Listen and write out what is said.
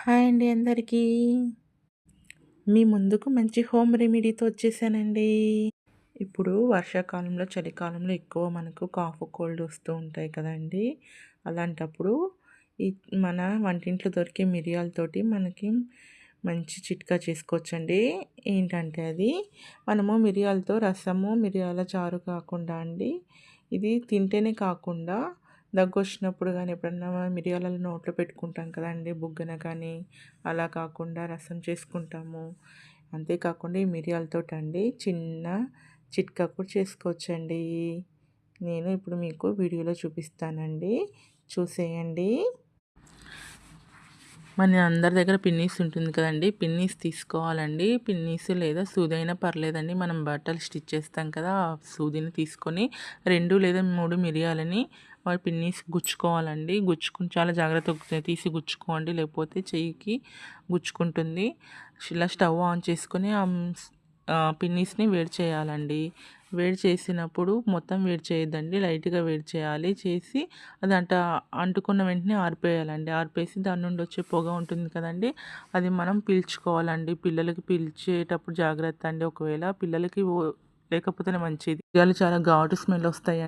Hi అండి అందరికీ. మీ ముందుకు మంచి హోమ్ రెమెడీతో వచ్చేసానండి. ఇప్పుడు వర్షాకాలంలో, చలికాలంలో ఎక్కువ మనకు కాఫ్, కోల్డ్ వస్తూ ఉంటాయి కదండీ! అలాంటప్పుడు ఈ మన వంటింట్లో దొరికే మిరియాలతోటి మనకి మంచి చిట్కా చేసుకోవచ్చండి. ఏంటంటే అది మనము మిరియాలతో రసము, మిరియాల చారు కాకుండా అండి ఇది తింటేనే కాకుండా దగ్గొచ్చినప్పుడు గానీ, ఎప్పుడన్నా మిరియాలలో నోట్లో పెట్టుకుంటాం కదండీ! బుగ్గన కానీ, అలా కాకుండా రసం చేసుకుంటాము. అంతేకాకుండా ఈ మిరియాలతోటండి చిన్న చిట్కా కూడా చేసుకోవచ్చండి. నేను ఇప్పుడు మీకు వీడియోలో చూపిస్తానండి. చూసేయండి. మన అందరి దగ్గర పిన్నీస్ ఉంటుంది కదండీ! పిన్నీస్ తీసుకోవాలండి. పిన్నీస్ లేదా సూదైనా పర్లేదండి. మనం బట్టలు స్టిచ్ చేస్తాం కదా! ఆ సూదిని తీసుకొని 2 లేదా 3 మిరియాలని పిన్నీస్ గుచ్చుకోవాలండి. గుచ్చుకుని చాలా జాగ్రత్తగా తీసి గుచ్చుకోండి. లేకపోతే చెయ్యికి గుచ్చుకుంటుంది. ఇలా స్టవ్ ఆన్ చేసుకొని పిన్నీస్‌ని వేడి చేయాలండి. వేడి చేసినప్పుడు మొత్తం వేడి చేయొద్దండి. లైట్‌గా వేడి చేయాలి. చేసి అది అంటుకున్న వెంటనే ఆరిపేయాలండి. ఆరిపేసి దాని నుండి వచ్చే పొగ ఉంటుంది కదండీ! అది మనం పీల్చుకోవాలండి. పిల్లలకి పీల్చేటప్పుడు జాగ్రత్త అండి. ఒకవేళ పిల్లలకి లేకపోతేనే మంచిది. మిరియాలు చాలా ఘాటు స్మెల్ వస్తాయి.